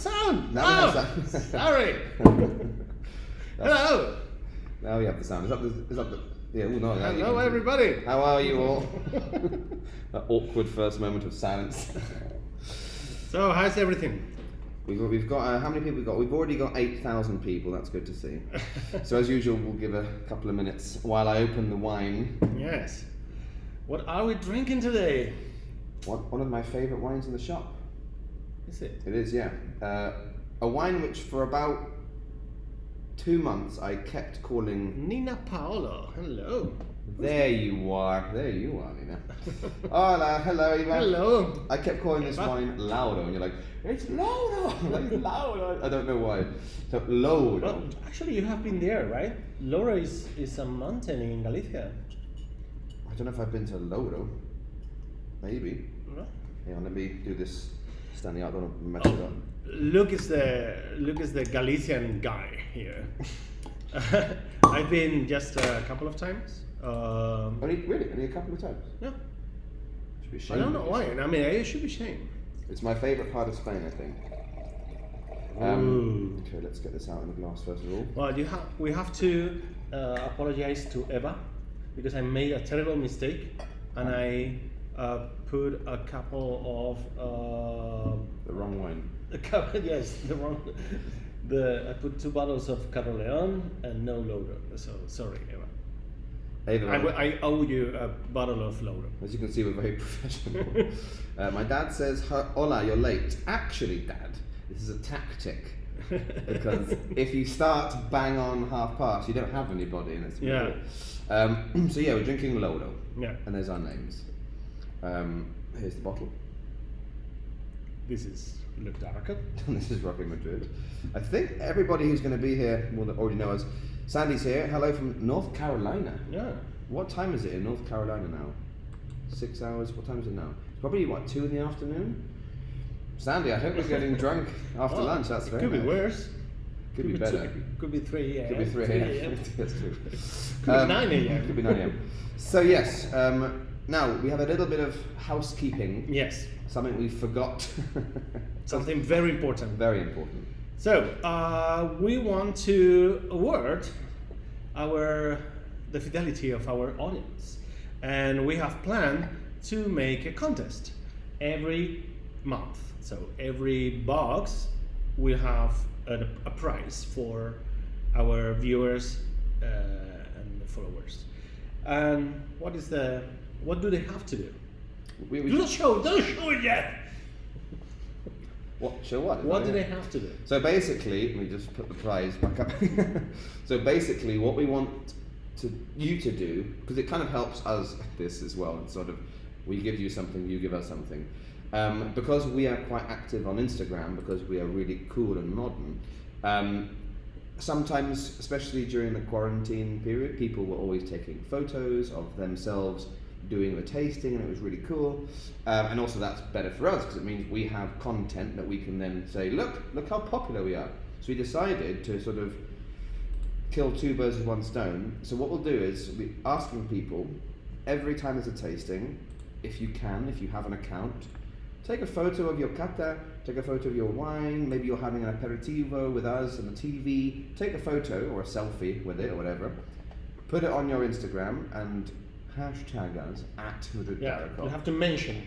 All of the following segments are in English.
sound. Now we have sound. Sorry. Hello. Now we have the sound. Is that the? Yeah. Oh no. Hello, everybody. How are you all? That awkward first moment of silence. So, how's everything? We've got how many people we've got? We've already got 8,000 people. That's good to see. So as usual, we'll give a couple of minutes while I open the wine. Yes. What are we drinking today? One of my favourite wines in the shop. Is it? It is, yeah. A wine which for about 2 months I kept calling. Nina Paolo. Hello. There you are, Nina. Hola, hello, Eva. Hello. I kept calling this Eva. wine Louro, and you're like, it's Louro. Like, Louro. I don't know why. So Louro. Well, actually, you have been there, right? Louro is a mountain in Galicia. I don't know if I've been to Louro. Maybe. Right. Hang on, let me do this standing out. I don't want to mess it up. Luke is the Galician guy here. I've been just a couple of times. Only a couple of times. Yeah. Should be I ashamed don't know of why. yourself. I mean, I should be ashamed. It's my favourite part of Spain, I think. Ooh. Okay, let's get this out in a glass first of all. Well, we have to apologize to Eva because I made a terrible mistake and I put a couple of The wrong wine. I put 2 bottles of Caro León and no Louro. So sorry, Eva. Eva, I owe you a bottle of Louro. as you can see, we're very professional. My dad says, "Hola, you're late." Actually, Dad, this is a tactic. Because if you start bang on past, you don't have anybody, and it's Yeah. So yeah, we're drinking Louro. Yeah. And there's our names. Here's the bottle. This is Look Darker. And this is Rocky Madrid. I think everybody who's going to be here will already know us. Sandy's here. Hello from North Carolina. Yeah. What time is it in North Carolina now? 6 hours? What time is it now? It's probably, 2 in the afternoon? Sandy, I hope you're getting drunk after Well, lunch. That's it very could be nice. worse. Could be better. Could be 3 a.m. Could be 3 a.m. That's true. Could be 9 a.m. Could be 9 a.m. So yes, now we have a little bit of housekeeping. Yes. Something we forgot. Something very important. Very important. So, we want to award the fidelity of our audience. And we have planned to make a contest every month. So every box will have a prize for our viewers and followers. And what do they have to do? Don't show it yet! What? Show what? What do they have to do? So basically, let me just put the prize back up. So basically, what we want you to do, because it kind of helps us this as well, and sort of we give you something, you give us something. Because we are quite active on Instagram, because we are really cool and modern. Sometimes, especially during the quarantine period, people were always taking photos of themselves doing the tasting, and it was really cool. And also that's better for us because it means we have content that we can then say, look how popular we are. So we decided to sort of kill 2 birds with 1 stone. So what we'll do is we'll be asking people every time there's a tasting, if you have an account, take a photo of your cata, take a photo of your wine, maybe you're having an aperitivo with us on the TV, take a photo or a selfie with it or whatever, put it on your Instagram and hashtag us at Madrid Daracol. You have to mention.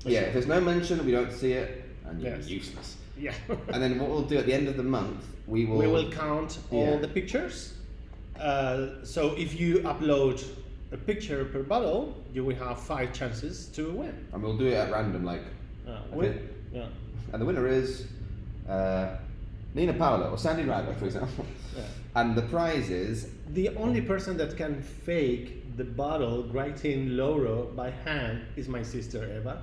Yeah, if there's no mention, we don't see it, and you're Yes. useless. Yeah. And then what we'll do at the end of the month, we will... We will count all the pictures. So if you upload a picture per bottle, you will have 5 chances to win. And we'll do it at random, like... Yeah. And the winner is Nina Paolo or Sandy Raga, for example. Yeah. And the prize is... The only person that can fake the bottle writing Louro by hand is my sister Eva,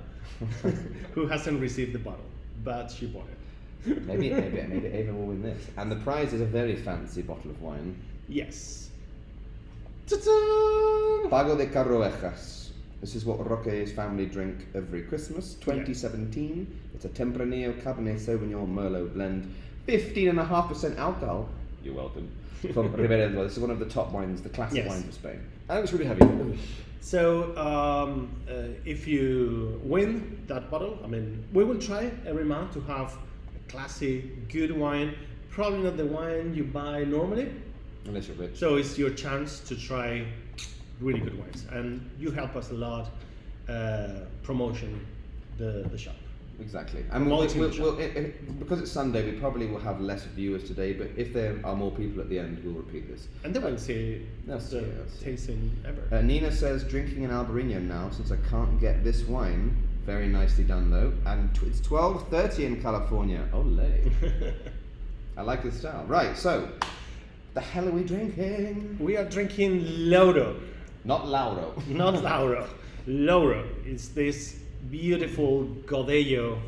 who hasn't received the bottle, but she bought it. maybe Eva will win this. And the prize is a very fancy bottle of wine. Yes. Pago de Carroejas. This is what Roque's family drink every Christmas. 2017. It's a Tempranillo Cabernet Sauvignon Merlot blend. 15.5% alcohol. You're welcome. From Ribera del Duero. This is one of the top wines, the classic wines of Spain. And it's really heavy. So if you win that bottle, I mean, we will try every month to have classy, good wine. Probably not the wine you buy normally. Unless you're rich. So it's your chance to try really good wines, and you help us a lot promoting the shop. Exactly. And because it's Sunday, we probably will have less viewers today, but if there are more people at the end, we'll repeat this. And they won't see They'll see it. tasting ever. Nina says, drinking an Albarino now since I can't get this wine. Very nicely done though. And it's 12:30 in California. Olé. I like this style. Right, so, the hell are we drinking? We are drinking Louro. Not Louro. Not Louro. Louro is this beautiful Godello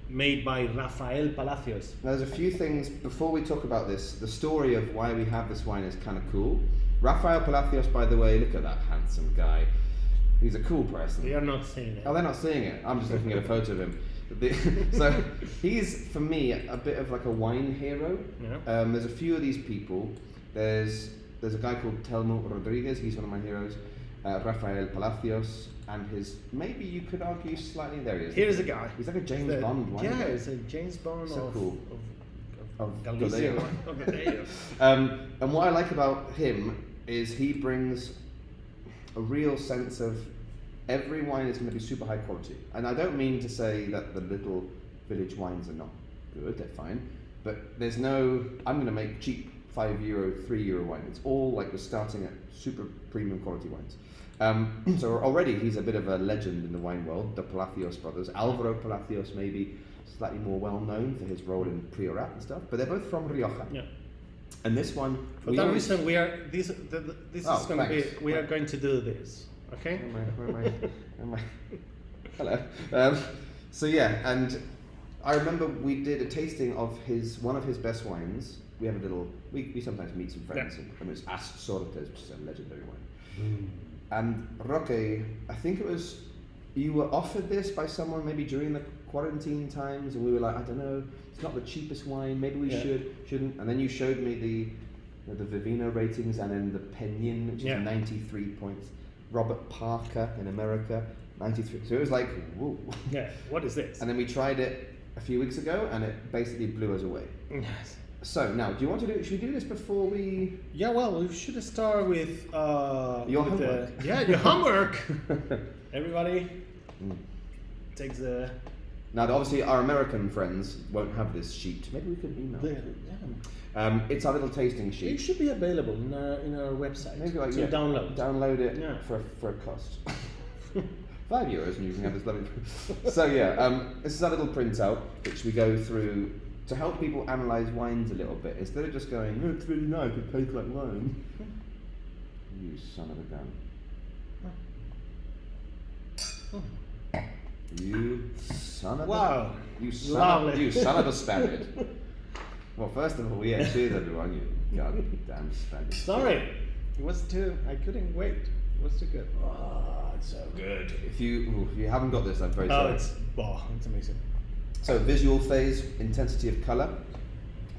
made by Rafael Palacios. Now, there's a few things before we talk about this. The story of why we have this wine is kind of cool. Rafael Palacios, by the way, look at that handsome guy. He's a cool person. They are not seeing it. Oh, they're not seeing it. I'm just looking at a photo of him. So he's, for me, a bit of like a wine hero. Yeah. There's a few of these people. There's a guy called Telmo Rodriguez. He's one of my heroes. Rafael Palacios, and his, maybe you could argue slightly, there he is. Here's a guy. He's like a James Bond wine. Yeah, it's a James Bond So of, cool. of Of Galicia. Godello. Of Godello. And what I like about him is he brings a real sense of every wine is going to be super high quality. And I don't mean to say that the little village wines are not good, they're fine, but there's no, I'm going to make cheap €5, €3 wine. It's all like we're starting at super premium quality wines. So already he's a bit of a legend in the wine world, the Palacios brothers. Alvaro Palacios maybe slightly more well known for his role in Priorat and stuff, but they're both from Rioja. Yeah. And this one, For that reason, we are this is going to be. thanks. We are going to do this. Okay. Where am I? Hello. So yeah, and I remember we did a tasting of one of his best wines. We have a little. We sometimes meet some friends, and it's As Sortes, which is a legendary wine. And Roque, I think it was, you were offered this by someone maybe during the quarantine times, and we were like, I don't know, it's not the cheapest wine, maybe we shouldn't. And then you showed me the Vivino ratings, and then the Peñin, which is 93 points. Robert Parker in America, 93. So it was like, whoa. Yeah. What is this? And then we tried it a few weeks ago, and it basically blew us away. Yes. So now, do you want to do? Should we do this before we? Yeah. Well, we should start with Your homework. your homework. Everybody takes the. Now, obviously, our American friends won't have this sheet. Maybe we could email. It's our little tasting sheet. It should be available in our website. Maybe like to download. Download it for a cost. €5 and you can have this lovely. So yeah, this is our little printout which we go through to help people analyse wines a little bit instead of just going, oh, it's really nice, it tastes like wine. You son of a gun. You son of Wow. You son Lovely. you son of a Spaniard. Well, first of all, yeah, cheers everyone, you goddamn Spaniard. Sorry, it was too. I couldn't wait. It was too good. Oh, it's so good. If you haven't got this, I'm very sorry. It's amazing. So visual phase, intensity of colour,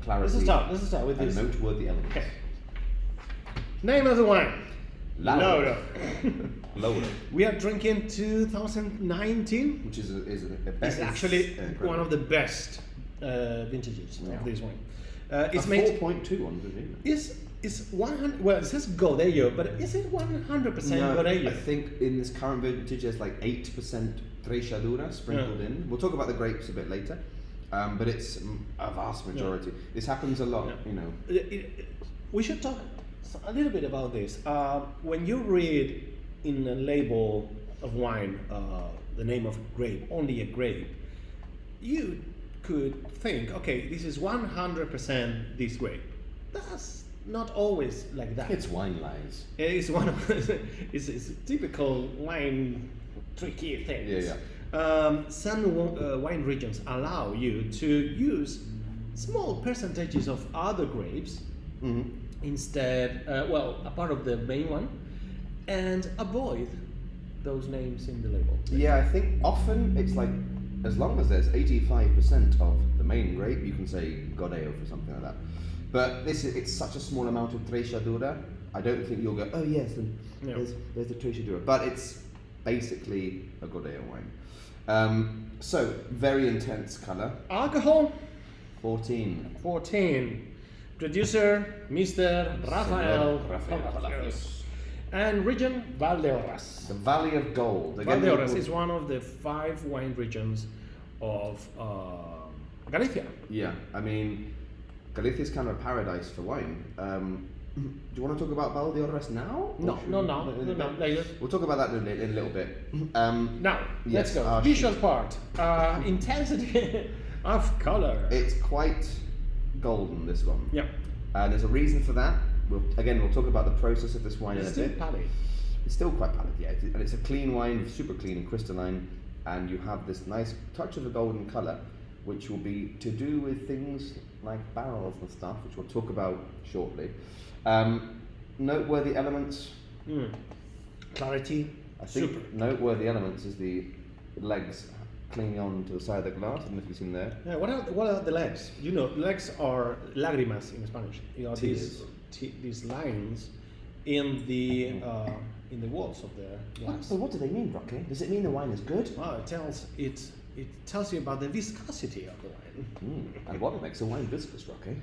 clarity, Let's start with and this. noteworthy elements. Okay. Name of the wine. Louro. Louro. We are drinking 2019. Which is a It's actually one of the best vintages of this wine. It's made 4.2 on Vivino. It's 100. Well, it says Godello, but is it 100% Godello? I think in this current vintage there's like 8% Treixadura sprinkled in. We'll talk about the grapes a bit later, but it's a vast majority. This happens a lot, you know. We should talk a little bit about this. When you read in a label of wine the name of a grape, only a grape, you could think, okay, this is 100% this grape. That's not always like that. It's wine lies. It's one of it's typical wine tricky things. Some wine regions allow you to use small percentages of other grapes instead, a part of the main one, and avoid those names in the label. Yeah, I think often it's like, as long as there's 85% of the main grape, you can say Godello for something like that. But it's such a small amount of Treixadura, I don't think you'll go, oh yes, and there's the Treixadura. But it's basically a Godello wine. So, very intense colour. Alcohol? 14. 14. Producer, Mr. Rafael Palacios. And region, Valdeorras. The Valley of Gold. Again, Valdeorras is one of the 5 wine regions of Galicia. Yeah, I mean, Galicia is kind of a paradise for wine. Do you want to talk about Valdeorras now? No, later. We'll talk about that in a little bit. Now, let's go. Visual part. Intensity of color. It's quite golden, this one. Yeah. And there's a reason for that. We'll talk about the process of this wine in a bit. Pallid. It's still quite pallid, yeah. And it's a clean wine, super clean and crystalline. And you have this nice touch of a golden colour, which will be to do with things like barrels and stuff, which we'll talk about shortly. Noteworthy elements. Clarity. I think super. Noteworthy elements is the legs clinging on to the side of the glass. I don't know if you've seen there. Yeah, what are the legs? You know, legs are lágrimas in Spanish. You know, these lines in the walls of the glass. What do they mean, Rocky? Does it mean the wine is good? Well, it tells you about the viscosity of the wine. And what makes a wine viscous, Rocky?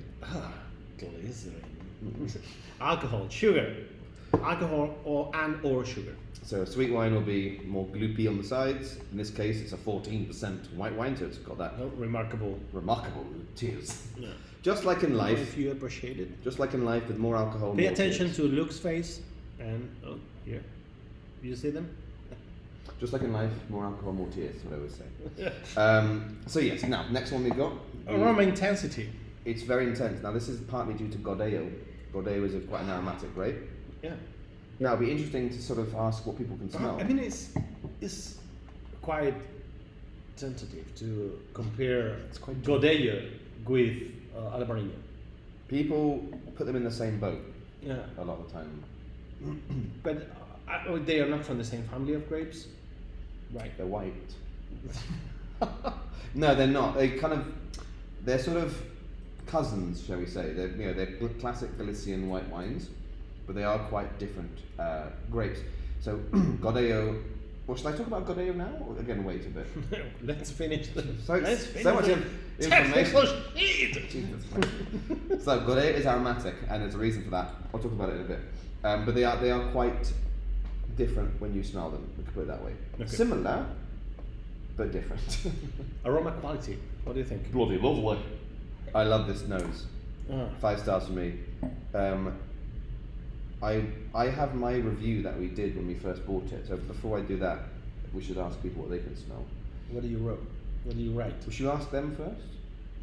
Glycerin. Alcohol, sugar. Alcohol or sugar. So a sweet wine will be more gloopy on the sides. In this case, it's a 14% white wine, so it's got that remarkable tears. Yeah. Just like in life. If you appreciate it. Just like in life, with more alcohol. Pay more attention tears. to Luke's face and here. You see them? Just like in life, more alcohol, more tears. What I would say. So yes. Now, next one we've got. Aroma intensity. It's very intense. Now, this is partly due to Godello. Godello is quite an aromatic grape. Yeah. Now, it'd be interesting to sort of ask what people can smell. I mean, it's quite tentative to compare Godello with Albarino. People put them in the same boat. Yeah. A lot of the time. But they are not from the same family of grapes, right? They're white. No, they're not. They're sort of cousins, shall we say? They're classic Galician white wines, but they are quite different grapes. So Godello. Well, should I talk about Godello now? Or again, wait a bit. Let's finish the. So much information. So Godello is aromatic, and there's a reason for that. I'll talk about it in a bit. But they are quite different when you smell them. We could put it that way. Okay. Similar, but different. Aroma quality. What do you think? Bloody lovely. I love this nose. 5 stars for me. I have my review that we did when we first bought it. So before I do that, we should ask people what they can smell. What do you write? We should ask them first.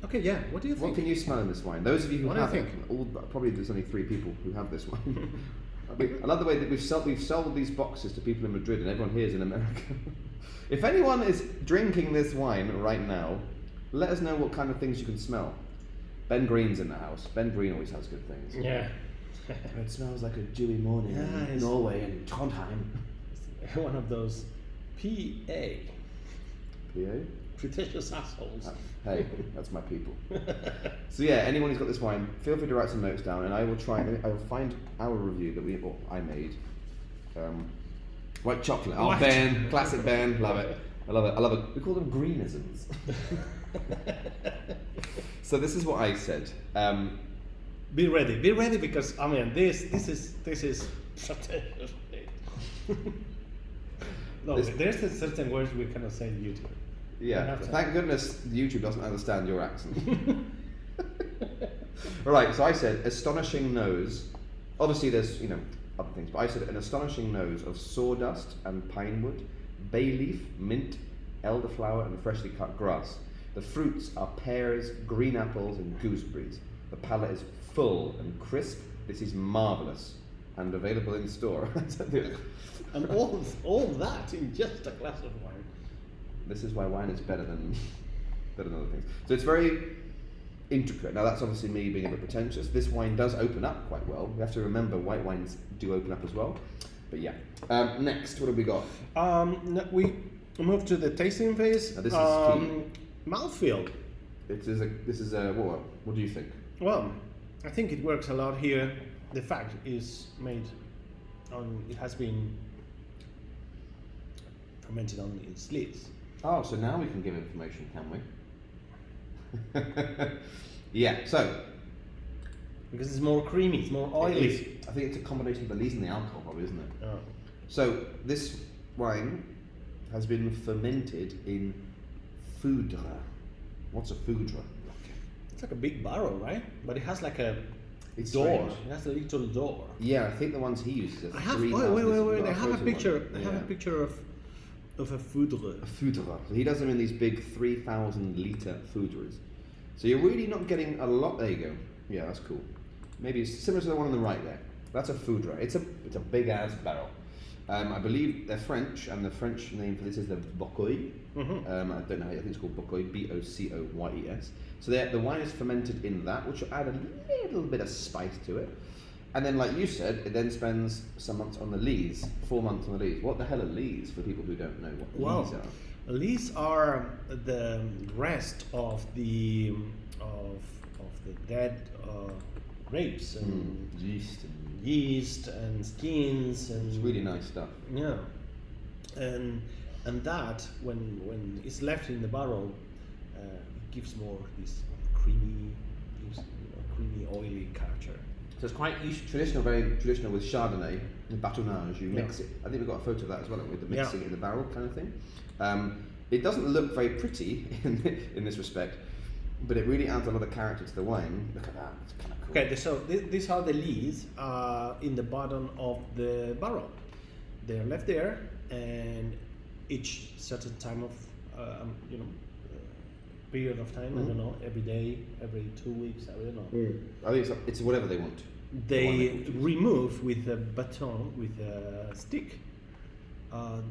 Okay, yeah. What do you think? What can you smell in this wine? Those of you who have it, think? Probably there's only 3 people who have this wine. I love the way that we've sold these boxes to people in Madrid, and everyone here is in America. If anyone is drinking this wine right now, let us know what kind of things you can smell. Ben Green's in the house. Ben Green always has good things. Yeah. It smells like a dewy morning in Norway and Trondheim. One of those PA. PA? Pretentious assholes. Hey, that's my people. So yeah, anyone who's got this wine, feel free to write some notes down, and I will find our review that I made. White chocolate. Oh, Ben, classic Ben, love it. I love it. We call them greenisms. So this is what I said. Be ready, because I mean this is no, there's certain words we cannot say in YouTube. Yeah, thank goodness YouTube doesn't understand your accent. Alright, so I said astonishing nose. Obviously there's other things, but I said an astonishing nose of sawdust and pine wood, bay leaf, mint, elderflower and freshly cut grass. The fruits are pears, green apples and gooseberries. The palate is full and crisp. This is marvellous and available in store. And all that in just a glass of wine. This is why wine is better than other things. So it's very intricate. Now that's obviously me being a bit pretentious. This wine does open up quite well. We have to remember white wines do open up as well. But yeah. Next, what have we got? We move to the tasting phase. Now this is key. Mouthfeel. This is a what do you think? Well, I think it works a lot here. The fact is it has been fermented on its lees. Oh, so now we can give information, can we? Yeah, so Because it's more creamy, it's more oily. I think it's a combination of the lees and the alcohol, probably, isn't it? Oh. So this wine has been fermented in foudre. What's a foudre? It's like a big barrel, right? But it has like a It's door. strange. It has a little door. Yeah, I think the ones he uses are I have. 3,000 Wait. litres. I have a photo picture. one. I have a Yeah. picture of a foudre. A foudre. So he does them in these big 3,000 litre foudres. So you're really not getting a lot. There you go. Yeah, that's cool. Maybe it's similar to the one on the right there. That's a foudre. It's a big ass barrel. I believe they're French, and the French name for this is the Bocoy. Mm-hmm. I don't know how, I think it's called Bocoy, Bocoyes. So the wine is fermented in that, which will add a little bit of spice to it. And then, like you said, it then spends some months on the lees, 4 months on the lees. What the hell are lees for people who don't know what lees are? Lees are the rest of the dead grapes and Yeast. yeast and skins and It's really nice stuff. yeah, and that when it's left in the barrel, it gives more this creamy, creamy oily character. So it's quite traditional, very traditional with Chardonnay, with batonnage, you mix it. I think we've got a photo of that as well, with the mixing in the barrel kind of thing. It doesn't look very pretty in this respect, but it really adds a lot of character to the wine. Look at that, it's kind of cool. Okay, so these are the lees in the bottom of the barrel. They're left there, and each certain time of period of time, I don't know, every day, every 2 weeks, I don't know. I think it's whatever they want. They remove with a baton, with a stick.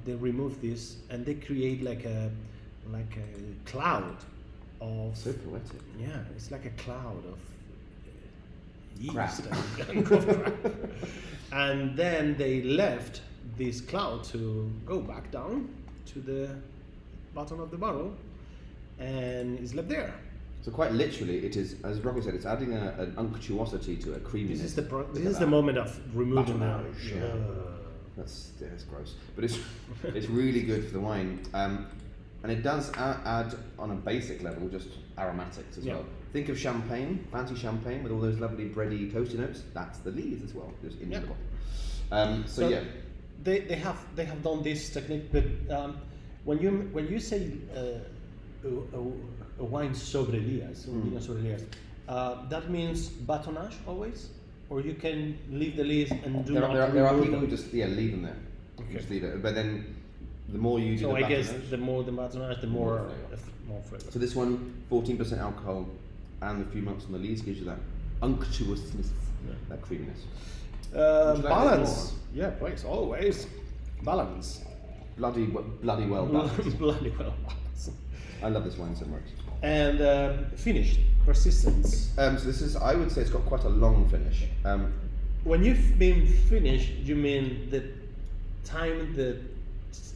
They remove this, and they create like a cloud of. So poetic. Yeah, it's like a cloud of yeast Crap. and crap. And then they left this cloud to go back down to the bottom of the barrel, and it's left there. So quite literally, it is, as Rocky said, it's adding an unctuosity to a creaminess. This is the moment of removing that. Batonnage, yeah. That's gross, but it's really good for the wine, and it does add on a basic level just aromatics as well. Think of champagne, fancy champagne with all those lovely bready toasty notes. That's the lees as well, just in the bottle. So yeah, they have done this technique, but when you say a wine sobrelias, vino sobrelias, that means batonnage always. Or you can leave the lees and do not there are remove people them. who just leave them there. Okay. Just leave it. But then the more you do So the I guess batonnage, the more the batonnage, the more flavor. So this one, 14% alcohol and a few months on the lees gives you that unctuousness, that creaminess. Balance. Yeah, please, always. Balance. Bloody well balanced. Bloody well balanced. I love this wine so much. And finished. Persistence. So this is, I would say it's got quite a long finish. When you've been finished, you mean the time the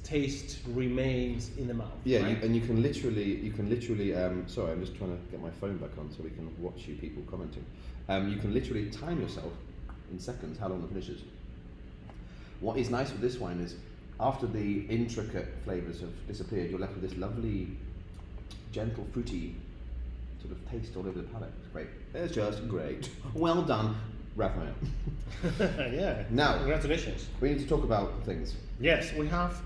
taste remains in the mouth. Yeah, right? you can literally. Sorry, I'm just trying to get my phone back on so we can watch you people commenting. You can literally time yourself in seconds how long the finish is. What is nice with this wine is after the intricate flavours have disappeared, you're left with this lovely, gentle, fruity sort of taste all over the palate. It's great. It's just great. Well done, Rafael. Yeah. Now, congratulations. we need to talk about things. Yes, we have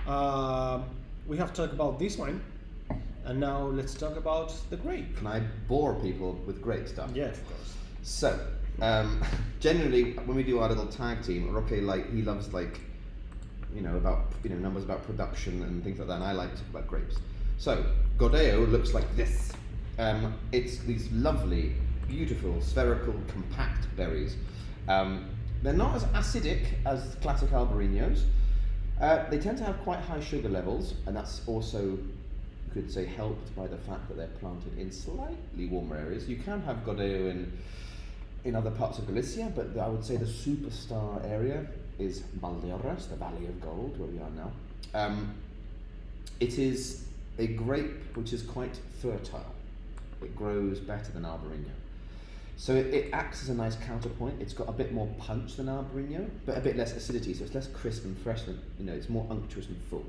talked about this wine, and now let's talk about the grape. Can I bore people with great stuff? Yeah, of course. So, generally, when we do our little tag team, Roque, he loves numbers about production and things like that, and I like to talk about grapes. So, Gordeo looks like this. It's these lovely, beautiful, spherical, compact berries. They're not as acidic as classic Albariños. They tend to have quite high sugar levels, and that's also, you could say, helped by the fact that they're planted in slightly warmer areas. You can have Gordeo in other parts of Galicia, but I would say the superstar area is Valdeorras, the Valley of Gold, where we are now. It is a grape which is quite fertile. It grows better than Albariño. So it acts as a nice counterpoint. It's got a bit more punch than Albariño, but a bit less acidity, so it's less crisp and fresh than, it's more unctuous and full.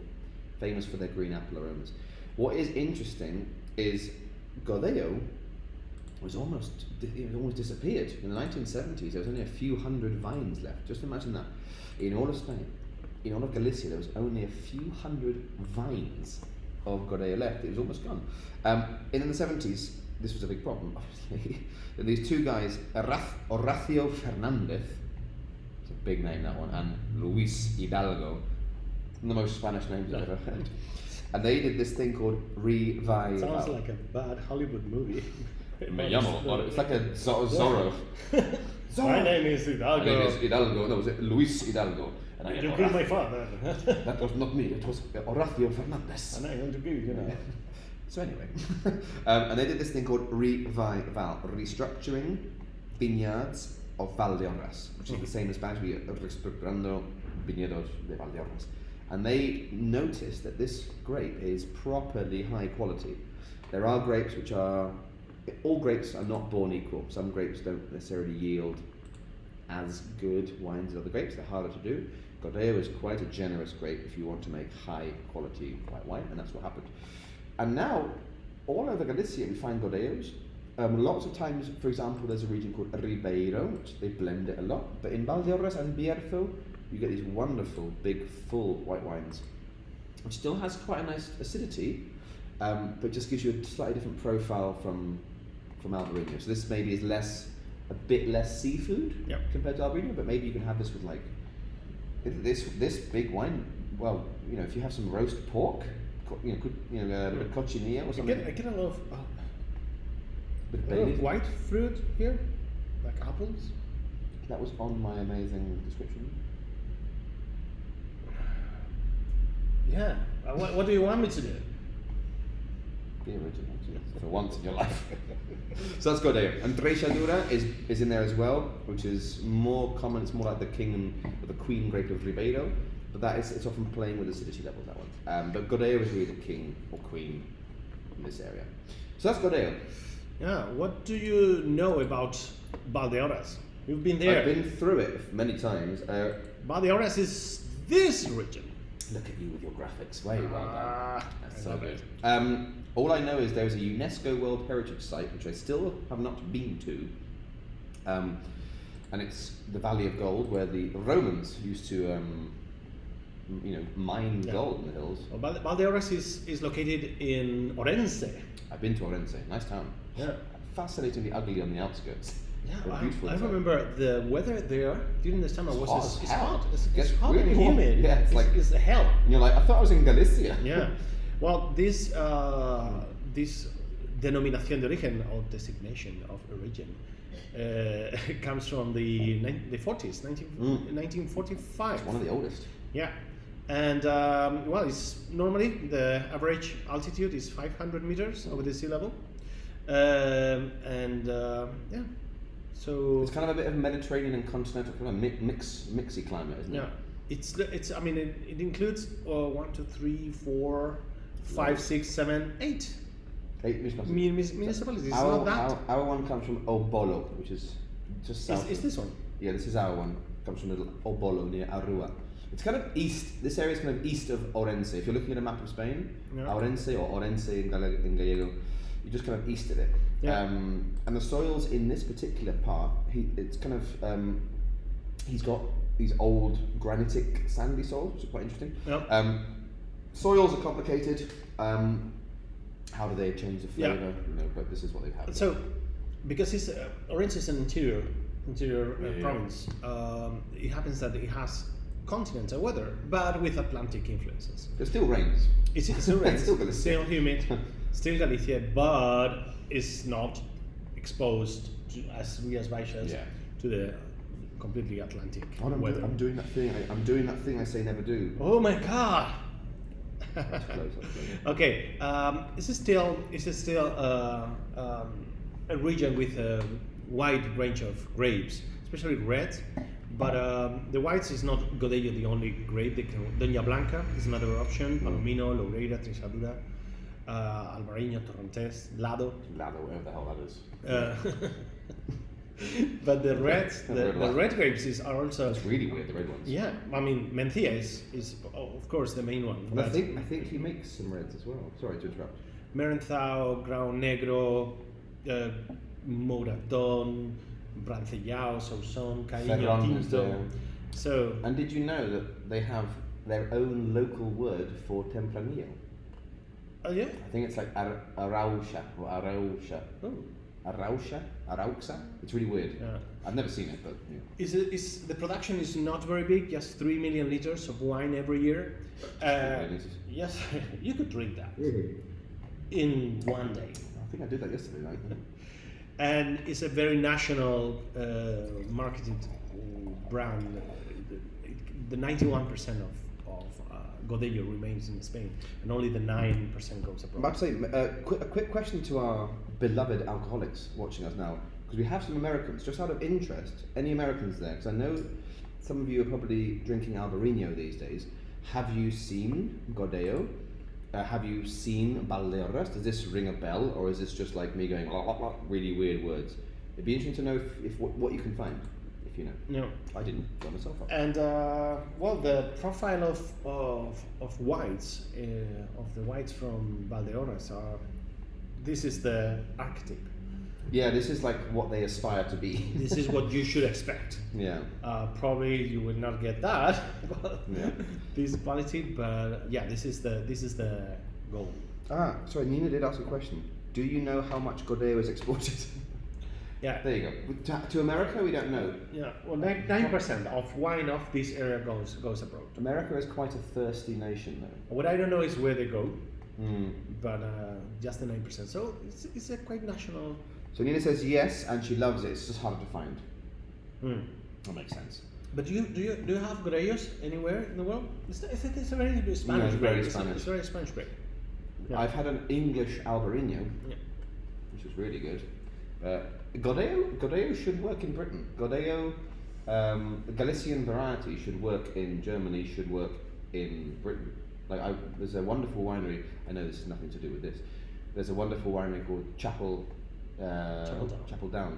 Famous for their green apple aromas. What is interesting is Godello was almost disappeared. In the 1970s, there was only a few hundred vines left. Just imagine that. In all of Spain, in all of Galicia, there was only a few hundred vines of Godello left. It was almost gone. And in the 70s, this was a big problem, obviously. And these two guys, Horacio Fernandez, it's a big name that one, and Luis Hidalgo, the most Spanish names I've ever heard. And they did this thing called revival. Sounds like a bad Hollywood movie. Me llamo, it's like a Zorro. My name is Hidalgo. My name is Hidalgo. No, was it Luis Hidalgo? And I You am killed my Horacio. father. That was not me. It was Horacio Fernandez. And I want to kill you know. So anyway, and they did this thing called revival, restructuring vineyards of Valdeorras, which is the same as Spanish, reestructurando viñedos de Valdeorras. And they noticed that this grape is properly high quality. There are grapes which are, all grapes are not born equal. Some grapes don't necessarily yield as good wines as other grapes, they're harder to do. Godello is quite a generous grape if you want to make high quality white wine, and that's what happened. And now, all over Galicia we find Godellos. Lots of times, for example, there's a region called Ribeiro, which they blend it a lot, but in Valdeorras and Bierzo, you get these wonderful, big, full white wines, which still has quite a nice acidity, but just gives you a slightly different profile from Albarino. So this maybe is a bit less seafood compared to Albarino, but maybe you can have this with like this big wine. Well, you know, if you have some roast pork, a bit of cochinilla or something. I get a lot of Bit a lot Bailey. of white fruit here, like apples. That was on my amazing description. Yeah. What do you want me to do? The original, for once in your life. So that's Godello. And Treixadura is in there as well, which is more common. It's more like the king or the queen grape of Ribeiro, but it's often playing with acidity levels, that one. But Godello is really the king or queen in this area. So that's Godello. Yeah. What do you know about Valdeorras? You've been there. I've been through it many times. Valdeorras is this region. Look at you with your graphics. Way well done. That's I so love good. it. All I know is there is a UNESCO World Heritage Site, which I still have not been to. And it's the Valley of Gold, where the Romans used to, mine gold in the hills. Well, Valdeorras is located in Orense. I've been to Orense. Nice town. Yeah. Fascinatingly ugly on the outskirts. Yeah, But beautiful I inside. remember the weather there during the summer It's was hot as it's hell. hot. It's Gets hot really and warm. humid. Yeah, it's hell. And you're like, I thought I was in Galicia. Yeah. Well, this denominación de origen or designation of origin comes from the 40s, 1945. It's one of the oldest. Yeah. And it's normally the average altitude is 500 meters over the sea level. So It's kind of a bit of Mediterranean and continental kind of mixy climate, isn't it? yeah, it's. I mean, it includes 1, 2, 3, 4, 5, 6, 7, 8 8 municipalities. It's Our, not that. our one comes from Obolo, which is just south. Is this one? Yeah, this is our one. Comes from little Obolo near Arua. It's kind of east. This area is kind of east of Orense. If you're looking at a map of Spain, Orense or Orense in Gallego, you're just kind of east of it. Yeah. And the soils in this particular part, it's kind of he's got these old granitic sandy soils, which are quite interesting. Yeah. Soils are complicated. How do they change the flavour? But this is what they've had. So, because Orense is an interior province, it happens that it has continental weather, but with Atlantic influences. It still rains. It's still rains, Still Galicia. still humid, still Galicia, but it's not exposed to, as Baixas to the completely Atlantic weather. I'm doing that thing. I'm doing that thing I say never do. Oh my God! That's close. Okay, this is still a region with a wide range of grapes, especially red. But the whites is not Godello the only grape. Doña Blanca is another option. Palomino, Loureira, Treixadura, Albarino, Torrontés, Lado. Lado, whatever the hell that is. But the red grapes are also. It's really weird, the red ones. Yeah, I mean Mencía is of course the main one. And I think he makes some reds as well. Sorry to interrupt. Merenthau, Grau Negro, Mouraton, Brancellao, Sauzon, Carignan Ferron is Tinto. there. So, And did you know that they have their own local word for Tempranillo? oh yeah? I think it's like Arauxa or Arauxa. Oh. Arauxa? It's really weird. Yeah. I've never seen it, but yeah. Is the production is not very big, just 3 million liters of wine every year. Yes, you could drink that in one day. I think I did that yesterday night. And it's a very national marketed brand. The 91% of Godello remains in Spain, and only the 9% goes I'm abroad. about to say, a quick question to our beloved alcoholics watching us now, because we have some Americans. Just out of interest, any Americans there? Because I know some of you are probably drinking Albarino these days. Have you seen Godello? Have you seen Valdeorras? Does this ring a bell, or is this just like me going really weird words? It'd be interesting to know if what you can find, if you know. No. I didn't go myself up. And well, the profile of whites of the whites from Valdeorras are. This is the archetype. Yeah, this is like what they aspire to be. This is what you should expect. Yeah. Probably you will not get that, Yeah. this quality, but yeah, this is the goal. Ah, sorry, Nina did ask a question. Do you know how much Godello is exported? Yeah. There you go. To America, we don't know. Yeah. Well, 9% of wine of this area goes abroad. America is quite a thirsty nation, though. What I don't know is where they go, Mm. but just the 9%. So it's a quite national. So Nina says yes, and she loves it. It's just harder to find. That makes sense. But do you have Godellos anywhere in the world? It's a very Spanish it's grape. very Spanish. It's very Spanish grape. Yeah. I've had an English Albarino, Yeah. which is really good. Godello should work in Britain. Godello, the Galician variety should work in Germany, should work in Britain. There's a wonderful winery, I know this has nothing to do with this, there's a wonderful winery called Chapel Down. Yeah. Chapel Down.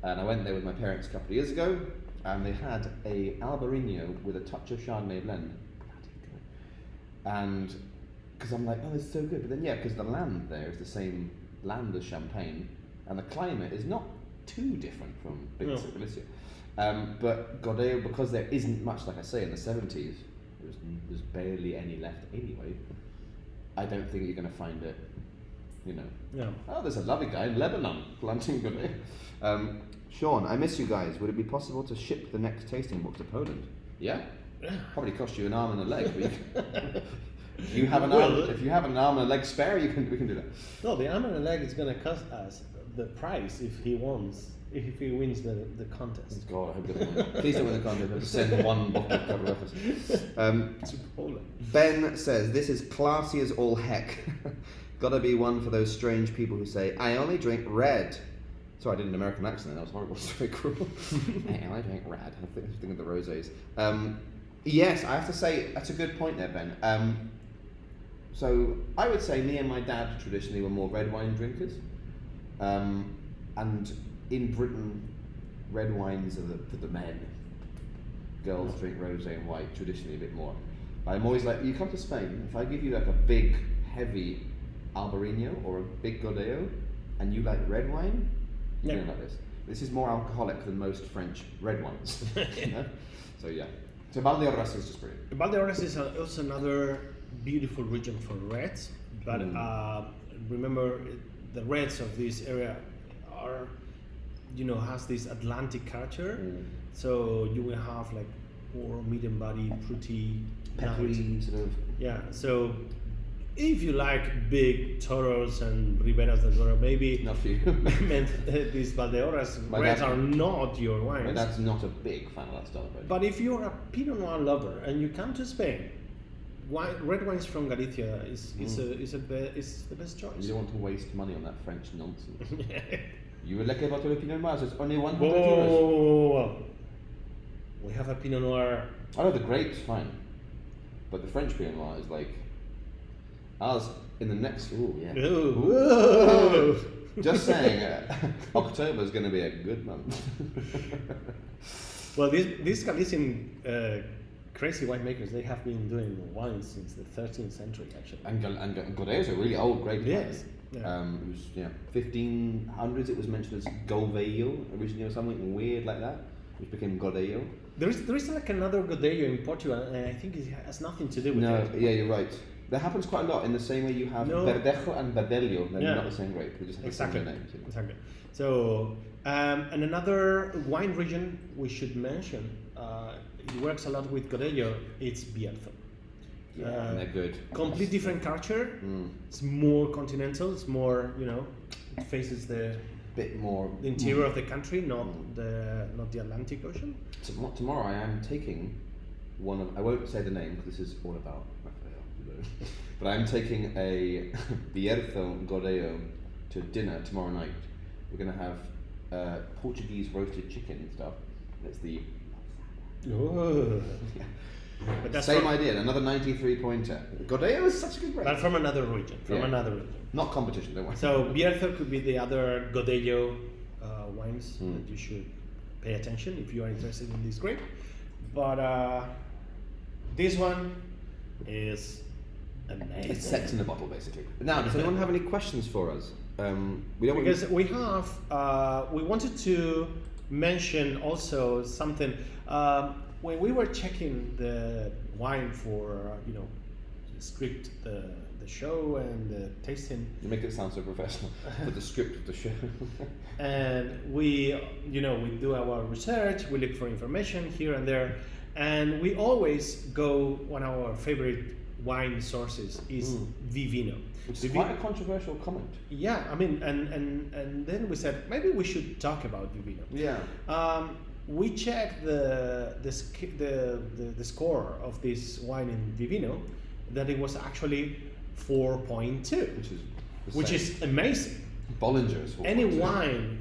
And I went there with my parents a couple of years ago, and they had a Albarino with a touch of Chardonnay blend. Bloody good. And because I'm like, oh, it's so good. But then, yeah, because the land there is the same land as Champagne, and the climate is not too different from bits of Galicia. But Godello, because there isn't much, like I say, in the 70s, there's barely any left anyway. I don't think you're going to find it, you know. Yeah. Oh, there's a lovely guy in Lebanon planting Godello. Sean, I miss you guys. Would it be possible to ship the next tasting book to Poland? Yeah. Probably cost you an arm and a leg. But if you have an arm and a leg spare, we can do that. No, the arm and a leg is going to cost us the price if he wins the contest. God, I hope he doesn't win. Please don't win the contest. I'll send one bottle of cover reference. To Poland. Ben says, this is classy as all heck. Gotta be one for those strange people who say, I only drink red. Sorry, I did an American accent. That was horrible. It's very cruel. I only drink red. I think of the rosés. Yes, I have to say, that's a good point there, Ben. So I would say me and my dad traditionally were more red wine drinkers. And in Britain, red wines are for the men. Girls drink rosé and white traditionally a bit more. I'm always like, you come to Spain, if I give you like a big, heavy Albarino or a big Godello, and you like red wine, you're gonna like this. This is more alcoholic than most French red wines. You know? So yeah. So Valdeorras is just brilliant. Valdeorras is also another beautiful region for reds, but remember the reds of this area are, has this Atlantic character. So you will have like more medium body, fruity, Peppery sort of. Yeah. So if you like big Toros and Riberas del Duero, maybe not for you. These Valdeorras My reds dad- are not your wines. My dad's not a big fan of that style, But if you're a Pinot Noir lover and you come to Spain, red wines from Galicia is the best choice. you don't want to waste money on that French nonsense. You would like a bottle of Pinot Noir, so it's only 100 Whoa, euros. whoa, whoa, whoa. We have a Pinot Noir. I know the grape's fine, but the French Pinot Noir is like ours in the next. Ooh, yeah. Whoa. Just saying, October is going to be a good month. Well, this Galician crazy winemakers. They have been doing wine since the 13th century, actually. And Godeo's a really old grape. Yes. It was 1500s. It was mentioned as Golveio originally, or something weird like that, which became Godeio. There is like another Godeio in Portugal, and I think it has nothing to do with it. Yeah, you're right. That happens quite a lot. In the same way you have Verdejo and Verdelho. They're not the same grape. They just have exactly. the same names. Exactly. So, and another wine region we should mention. It works a lot with Godeio. It's Bierzo. Yeah, and they're good. Complete different culture. It's more continental. It's more, it faces the bit more the interior of the country, not the Atlantic Ocean. Tomorrow I am taking one of, I won't say the name because this is all about Rafael, but I'm taking a Bierzo Godeio to dinner tomorrow night. We're going to have Portuguese roasted chicken and stuff. It's the But that's same idea, another 93 pointer. Godeio is such a good grape. But from another region. Another region. Not competition, don't worry. So Bierzo could be the other Godeio wines that you should pay attention if you are interested in this grape. But this one is amazing. It's set in a bottle, basically. Now, does anyone have any questions for us? We wanted to mention also something. When we were checking the wine for the script, the show and the tasting, you make it sound so professional. For the script of the show, and we do our research, we look for information here and there, and we always go. One of our favorite wine sources is Vivino. Which is quite a controversial comment. Yeah, I mean, and then we said maybe we should talk about Vivino. Yeah. We checked the score of this wine in Vivino, that it was actually 4.2, which is amazing. Bollinger's 4.2. Any wine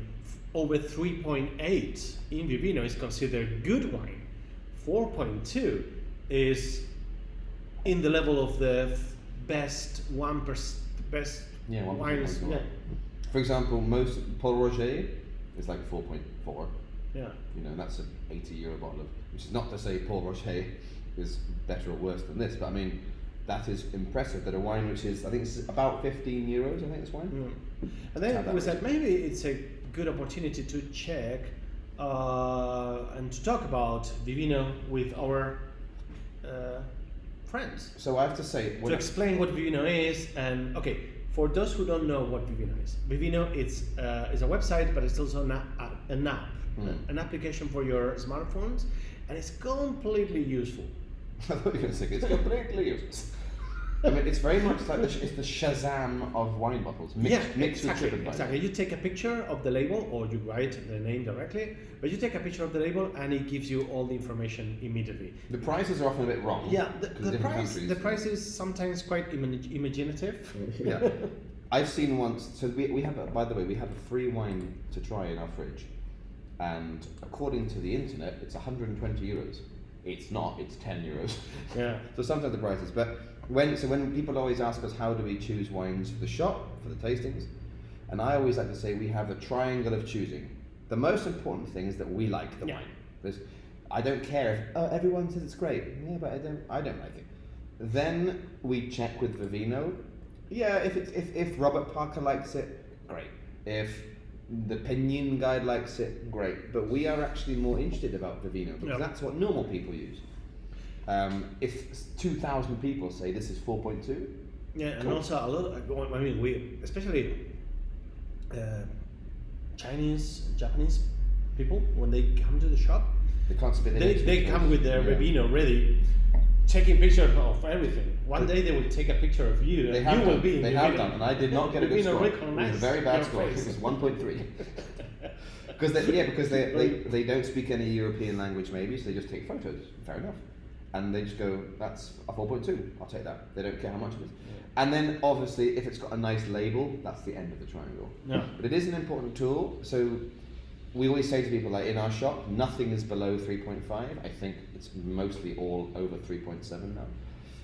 over 3.8 in Vivino is considered good wine. 4.2 is in the level of the best 1% best wines. Yeah. For example, most Paul Roger is like 4.4. Yeah. That's an €80 bottle of, which is not to say Paul Rocher is better or worse than this, but I mean, that is impressive that a wine which is, I think it's about €15, I think this wine. And then we said maybe it's a good opportunity to check and to talk about Vivino with our friends. So I have to say, to explain what Vivino is, and okay, for those who don't know what Vivino is, Vivino is a website, but it's also an app. An application for your smartphones, and it's completely useful. I thought you were going to say it's completely useless. I mean, it's very much like it's the Shazam of wine bottles. Mixed exactly, with exactly. You take a picture of the label, or you write the name directly, but you take a picture of the label, and it gives you all the information immediately. The prices are often a bit wrong. Yeah, the price is sometimes quite imaginative. Yeah, I've seen once. So we have, by the way, we have a free wine to try in our fridge. And according to the internet, it's €120. It's not. It's €10. Yeah. So sometimes the prices, but when people always ask us how do we choose wines for the shop, for the tastings, and I always like to say we have a triangle of choosing. The most important thing is that we like the wine. I don't care if everyone says it's great. Yeah, but I don't like it. Then we check with Vivino. Yeah, if Robert Parker likes it, great. If the Penin guide likes it, great. But we are actually more interested about Vivino because that's what normal people use. If 2,000 people say this is 4.2, and also a lot. I mean, we especially Chinese, Japanese people, when they come to the shop, they can't spit. They come with their Vivino ready, taking pictures of everything. One day they will take a picture of you, and you will be in They have done, and I did not get a good score. It was a very bad score. It was 1.3. Because they don't speak any European language, maybe, so they just take photos. Fair enough. And they just go, that's a 4.2. I'll take that. They don't care how much it is. Yeah. And then obviously, if it's got a nice label, that's the end of the triangle. Yeah. But it is an important tool. So we always say to people, like in our shop, nothing is below 3.5. I think it's mostly all over 3.7 now.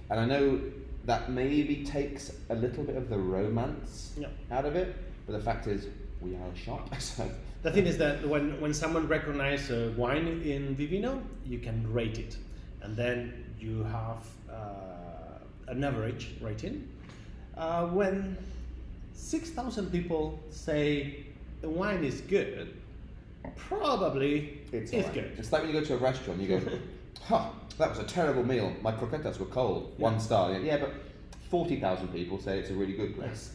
And I know that maybe takes a little bit of the romance out of it, but the fact is, we are a shop. So the thing is that when someone recognizes a wine in Vivino, you can rate it. and then you have an average rating. When 6,000 people say the wine is good, probably it's alright. good. It's like when you go to a restaurant, you go, that was a terrible meal. My croquetas were cold. Yeah. 1 star. Yeah, but 40,000 people say it's a really good place.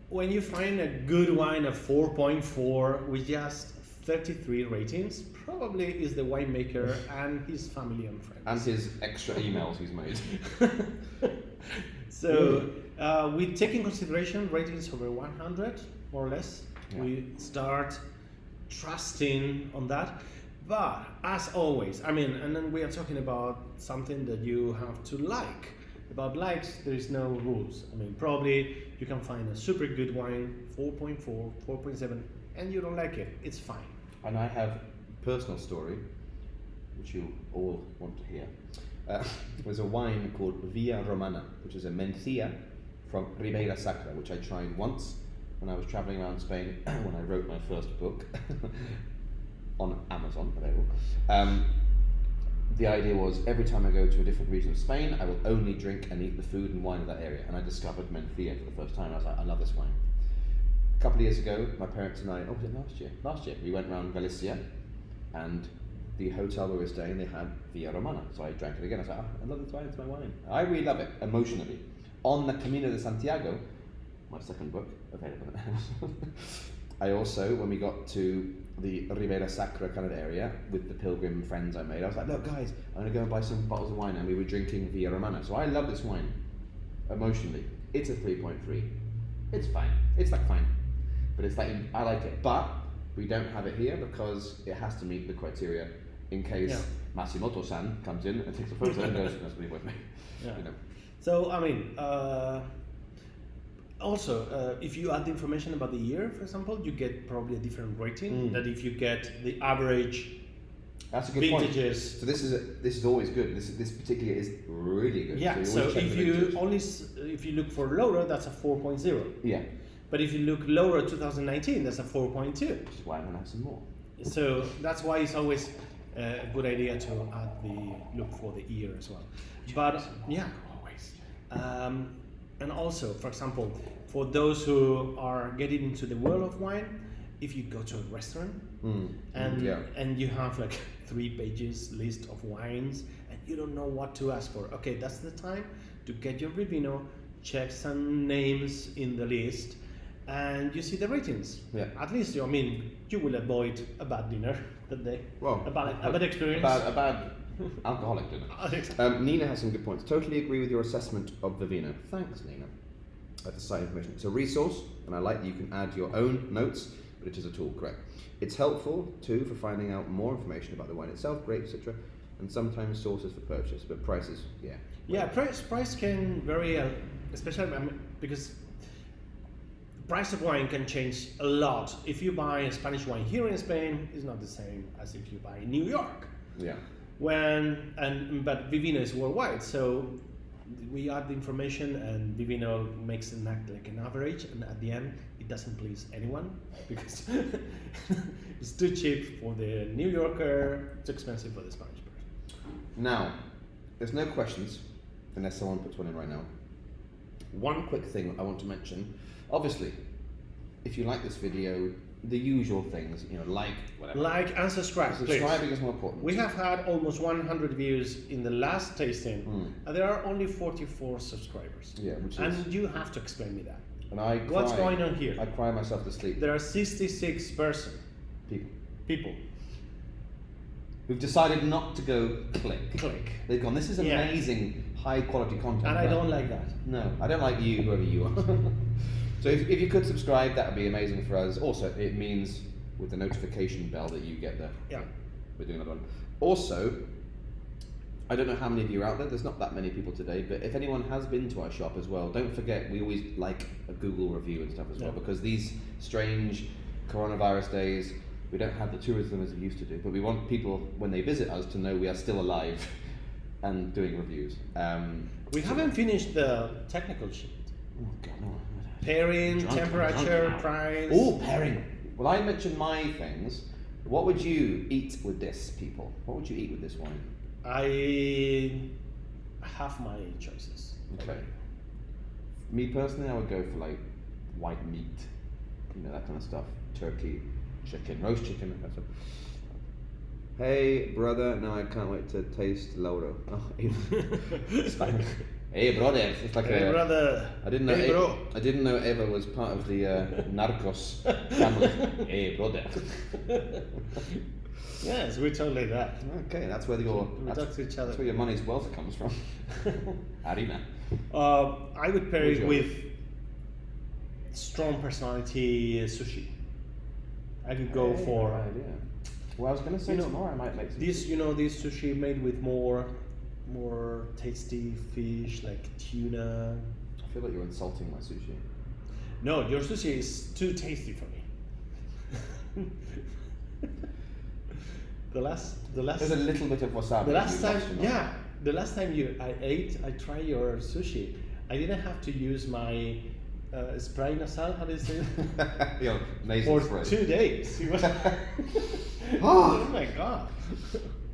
When you find a good wine of 4.4 with just 33 ratings, probably is the winemaker and his family and friends. And his extra emails he's made. So we take in consideration ratings over 100, more or less. Yeah. We start trusting on that. But as always, I mean, and then we are talking about something that you have to like. About likes, there is no rules. I mean, probably you can find a super good wine, 4.4, 4.7, and you don't like it. It's fine. And I have a personal story, which you all want to hear. There's a wine called Via Romana, which is a Mencía from Ribera Sacra, which I tried once when I was traveling around Spain when I wrote my first book on Amazon available. The idea was every time I go to a different region of Spain, I will only drink and eat the food and wine of that area. And I discovered Mencía for the first time. I was like, I love this wine. A couple of years ago, my parents and I, was it last year? Last year, we went around Galicia, and the hotel we were staying, they had Via Romana. So I drank it again. I was like, I love this wine, it's my wine. I really love it, emotionally. On the Camino de Santiago, my second book, available at Amazon. I also, when we got to the Ribera Sacra kind of area with the pilgrim friends I made, I was like, look guys, I'm going to go and buy some bottles of wine, and we were drinking Via Romana. So I love this wine, emotionally. It's a 3.3. It's fine. It's like fine. But it's like, I like it. But we don't have it here because it has to meet the criteria in case Masimoto-san comes in and takes a photo and goes, that's me with me. Yeah. You know. So, I mean, also, if you add the information about the year, for example, you get probably a different rating than if you get the average. That's a good vintages. point. So this is always good. This particular is really good. Yeah. So if you look for Louro, that's a 4.0. Yeah. But if you look Louro 2019, that's a 4.2. Which is why I'm gonna have some more. So that's why it's always a good idea to add the look for the year as well. But yeah, always. And also, for example, for those who are getting into the world of wine, if you go to a restaurant and you have like 3 pages list of wines and you don't know what to ask for, okay, that's the time to get your Rivino, check some names in the list, and you see the ratings. Yeah. At least, you will avoid a bad dinner that day. Well, a bad experience. A bad alcoholic dinner. Nina has some good points. Totally agree with your assessment of the vino. Thanks, Nina. That's side information. It's a resource, and I like that you can add your own notes, but it is a tool, correct. It's helpful too for finding out more information about the wine itself, grapes, etc., and sometimes sources for purchase, but prices, yeah. Yeah, price can vary, especially because the price of wine can change a lot. If you buy a Spanish wine here in Spain, it's not the same as if you buy in New York. Yeah. But Vivino is worldwide, so we add the information and Vivino makes an act like an average, and at the end it doesn't please anyone because it's too cheap for the New Yorker, too expensive for the Spanish person. Now, there's no questions unless someone puts one in right now. One quick thing I want to mention, obviously, if you like this video, the usual things, like whatever. Like and subscribe, Subscribing please. is more important. We have had almost 100 views in the last tasting, and there are only 44 subscribers. Yeah, which is... And you have to explain me that. And what's going on here? I cry myself to sleep. There are 66 people who've decided not to go click. They've gone, this is amazing, high quality content. And I don't like that. No, I don't like you, whoever you are. So if you could subscribe, that would be amazing for us. Also, it means with the notification bell that you get the... Yeah. We're doing another one. Also, I don't know how many of you are out there. There's not that many people today, but if anyone has been to our shop as well, don't forget we always like a Google review and stuff as well, because these strange coronavirus days, we don't have the tourism as we used to do, but we want people, when they visit us, to know we are still alive and doing reviews. We haven't finished the technical sheet. Oh God, no. Pairing, temperature, price. Oh, pairing. Well, I mentioned my things. What would you eat with this, people? What would you eat with this wine? I have my choices. Okay. Me personally, I would go for like white meat, that kind of stuff. Turkey, chicken, roast chicken, that kind of stuff. Hey brother, now I can't wait to taste Louro. Oh, Spanish. Hey brother, it's like Hey brother. I didn't know. Hey bro. I didn't know Eva was part of the Narcos family. Hey brother. Yes, we're totally that. Okay, that's where your We talk to each other. that's where your money's wealth comes from. Harina. I would pair Would it you? with strong personality sushi. I could go Hey, for good idea. Well, I was going to say tomorrow I might make some. this. This sushi made with more tasty fish like tuna. I feel like you're insulting my sushi. No, your sushi is too tasty for me. the last There's a little bit of wasabi. the last you time, lost, yeah, the last time I tried your sushi, I didn't have to use my spray nasal. How do you say it? Your nasal For spray. 2 days. It was oh my god.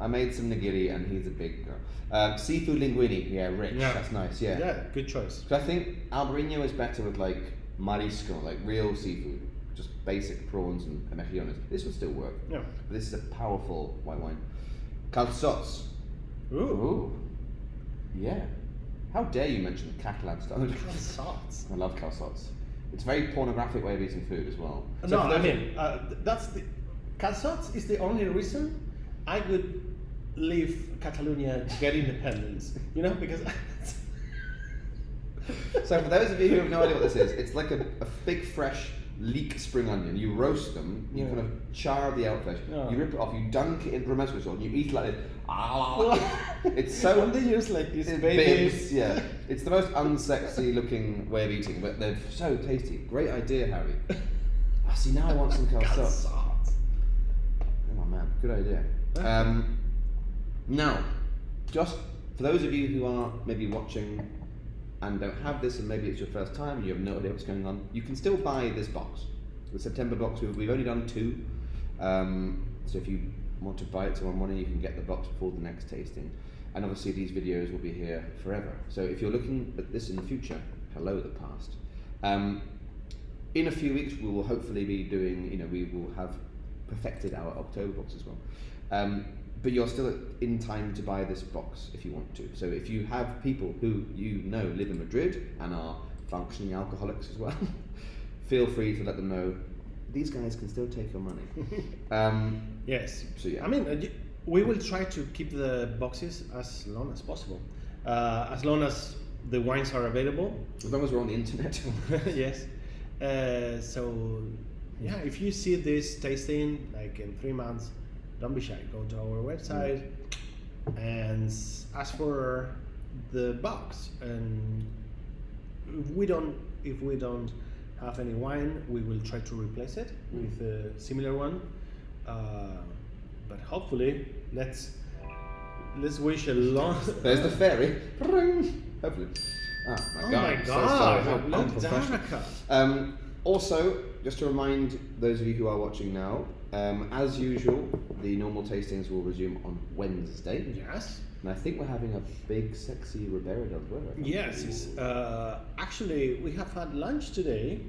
I made some nigiri and he's a big girl. Seafood linguine, yeah, rich. Yeah. That's nice, yeah. Yeah, good choice. So I think Albarino is better with like marisco, like real seafood, just basic prawns and mejillones. This would still work. Yeah. But this is a powerful white wine. Calzots. Ooh. Ooh. Yeah. How dare you mention Catalan stuff? Sauce. I love calzots. It's a very pornographic way of eating food as well. So No, for I those- mean that's the calzots is the only reason I would leave Catalonia to get independence. Because So for those of you who have no idea what this is, it's like a big fresh leek spring onion. You roast them, you Yeah. kind of char the outflesh, Yeah. you rip it off, you dunk it in romesco sauce, and you eat it like this. It's so and they use like these it's babies. bibs, yeah. It's the most unsexy looking way of eating, but they're so tasty. Great idea, Harry. See, now I want some calzots. Calzots. Oh man, good idea. Now, just for those of you who are maybe watching and don't have this, and maybe it's your first time and you have no idea what's going on, you can still buy this box. The September box, we've only done 2. So if you want to buy it tomorrow morning, you can get the box before the next tasting. And obviously these videos will be here forever. So if you're looking at this in the future, hello the past. In a few weeks we will hopefully be doing, we will have perfected our October box as well. But you're still in time to buy this box if you want to. So if you have people who live in Madrid and are functioning alcoholics as well, feel free to let them know these guys can still take your money. Yes. So yeah. I mean, we will try to keep the boxes as long as possible, as long as the wines are available. As long as we're on the internet. Yes. So yeah, if you see this tasting like in 3 months, don't be shy. Go to our website and ask for the box. And if we don't have any wine, we will try to replace it with a similar one. But hopefully, let's wish a long. There's the fairy. Hopefully. Oh my Oh god. my I'm so god! sorry. How Look, unprofessional. Danica. Also, just to remind those of you who are watching now, as usual, the normal tastings will resume on Wednesday. Yes. And I think we're having a big, sexy Ribera del Duero. Yes. Actually, we have had lunch today,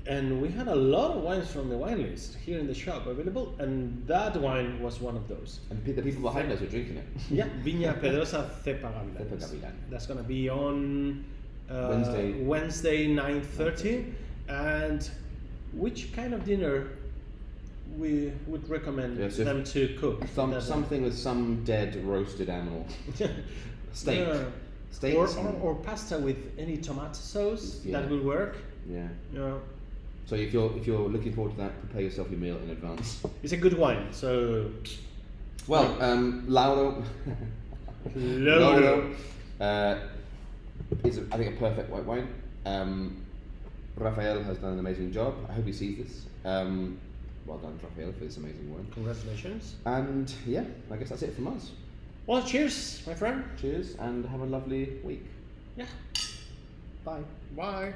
and we had a lot of wines from the wine list here in the shop available, and that wine was one of those. And the people behind us are drinking it. Yeah, Viña Pedrosa Cepa Cepa Gavilán. Gavilán. That's gonna be on Wednesday. 9:30. And which kind of dinner we would recommend Yeah, so them to cook? Something with some dead roasted animal. Steak. Yeah. Steak. Or pasta with any tomato sauce. Yeah. That will work. Yeah. Yeah. So if you're looking forward to that, prepare yourself your meal in advance. It's a good wine. So Well, Louro. Louro. Is I think a perfect white wine. Rafael has done an amazing job. I hope he sees this. Well done, Rafael, for this amazing wine. Congratulations. And yeah, I guess that's it from us. Well, cheers, my friend. Cheers and have a lovely week. Yeah. Bye. Bye.